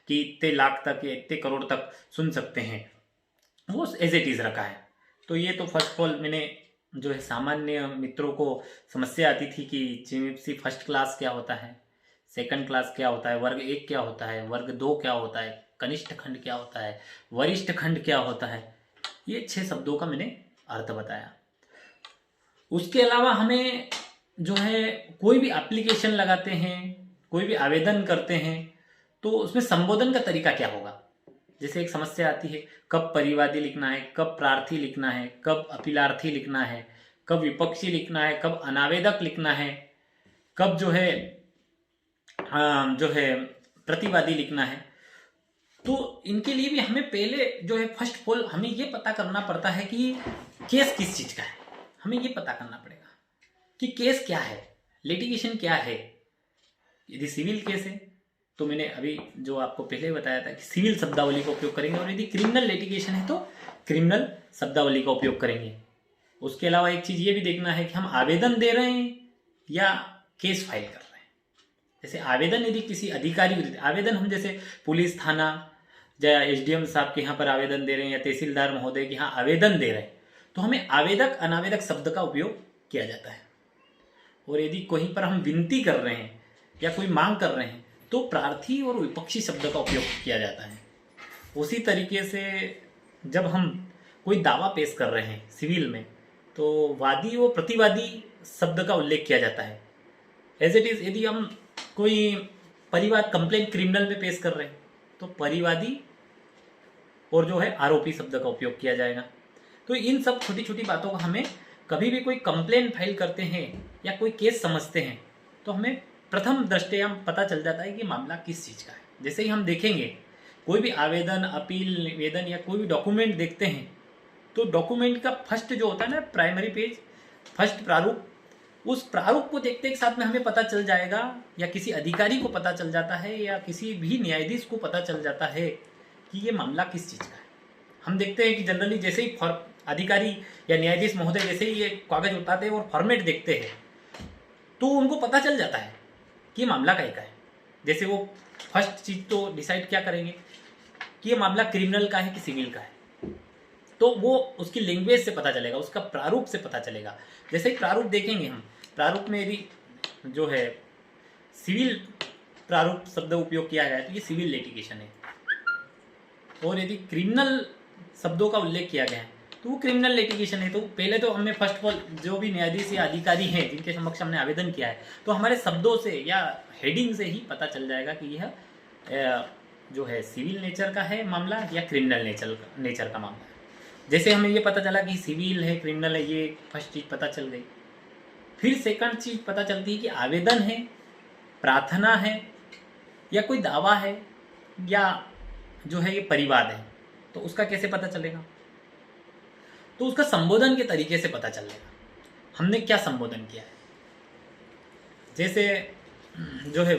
कि इतने लाख तक या इतने करोड़ तक सुन सकते हैं, वो एज इट इज़ रखा है। तो ये तो फर्स्ट ऑफ ऑल मैंने जो है सामान्य मित्रों को समस्या आती थी कि जीएमएफसी फर्स्ट क्लास क्या होता है, सेकंड क्लास क्या होता है, वर्ग 1 क्या होता है, वर्ग 2 क्या होता है, कनिष्ठ खंड क्या होता है, वरिष्ठ खंड क्या होता है। ये 6 शब्दों का मैंने अर्थ बताया। उसके अलावा हमें जो है कोई भी एप्लीकेशन लगाते हैं, कोई भी आवेदन करते हैं, तो उसमें संबोधन का तरीका क्या होगा। जैसे एक समस्या आती है, कब परिवादी लिखना है, कब प्रार्थी लिखना है, कब अपीलार्थी लिखना है, कब विपक्षी लिखना है, कब अनावेदक लिखना है, कब जो है प्रतिवादी लिखना है। तो इनके लिए भी हमें पहले जो है फर्स्ट ऑफ ऑल हमें ये पता करना पड़ता है कि केस किस चीज़ का है। हमें ये पता करना पड़ेगा कि केस क्या है, लिटिगेशन क्या है। यदि सिविल केस है तो मैंने अभी जो आपको पहले बताया था कि सिविल शब्दावली का उपयोग करेंगे, और यदि क्रिमिनल लिटिगेशन है तो क्रिमिनल शब्दावली का उपयोग करेंगे। उसके अलावा एक चीज़ ये भी देखना है कि हम आवेदन दे रहे हैं या केस फाइल कर रहे हैं। जैसे आवेदन यदि किसी अधिकारी को, आवेदन हम जैसे पुलिस थाना या एसडीएम साहब के यहाँ पर आवेदन दे रहे हैं या तहसीलदार महोदय के यहाँ आवेदन दे रहे हैं, तो हमें आवेदक अनावेदक शब्द का उपयोग किया जाता है। और यदि कहीं पर हम विनती कर रहे हैं या कोई मांग कर रहे हैं तो प्रार्थी और विपक्षी शब्द का उपयोग किया जाता है। उसी तरीके से जब हम कोई दावा पेश कर रहे हैं सिविल में, तो वादी और प्रतिवादी शब्द का उल्लेख किया जाता है। एज इट इज़ यदि हम कोई परिवाद कंप्लेंट क्रिमिनल में पेश कर रहे हैं तो परिवादी और जो है आरोपी शब्द का उपयोग किया जाएगा। तो इन सब छोटी छोटी बातों का हमें कभी भी कोई कंप्लेंट फाइल करते हैं या कोई केस समझते हैं तो हमें प्रथम दृष्टया पता चल जाता है कि मामला किस चीज़ का है। जैसे ही हम देखेंगे कोई भी आवेदन, अपील, निवेदन या कोई भी डॉक्यूमेंट देखते हैं तो डॉक्यूमेंट का फर्स्ट जो होता है ना प्राइमरी पेज, फर्स्ट प्रारूप, उस प्रारूप को देखते के साथ में हमें पता चल जाएगा या किसी अधिकारी को पता चल जाता है या किसी भी न्यायाधीश को पता चल जाता है कि ये मामला किस चीज़ का है। हम देखते हैं कि जनरली जैसे ही अधिकारी या न्यायाधीश महोदय जैसे ही ये कागज उठाते हैं और फॉर्मेट देखते हैं तो उनको पता चल जाता है कि ये मामला का है। जैसे वो फर्स्ट चीज़ तो डिसाइड क्या करेंगे कि ये मामला क्रिमिनल का है कि सिविल का है, तो वो उसकी लैंग्वेज से पता चलेगा, उसका प्रारूप से पता चलेगा। जैसे ही प्रारूप देखेंगे हम, प्रारूप में यदि जो है सिविल प्रारूप शब्द उपयोग किया गया है तो ये सिविल लिटिगेशन है, और यदि क्रिमिनल शब्दों का उल्लेख किया गया है तो वो क्रिमिनल लिटिगेशन है। तो पहले तो हमें फर्स्ट ऑफ ऑल जो भी न्यायाधीश या अधिकारी हैं जिनके समक्ष हमने आवेदन किया है तो हमारे शब्दों से या हेडिंग से ही पता चल जाएगा कि यह जो है सिविल नेचर का है मामला या क्रिमिनल नेचर का मामला है। जैसे हमें ये पता चला कि सिविल है, क्रिमिनल है, ये फर्स्ट चीज़ पता चल गई। फिर सेकंड चीज़ पता चलती है कि आवेदन है, प्रार्थना है या कोई दावा है या जो है ये परिवाद है, तो उसका कैसे पता चलेगा। तो उसका संबोधन के तरीके से पता चलेगा हमने क्या संबोधन किया है। जैसे जो है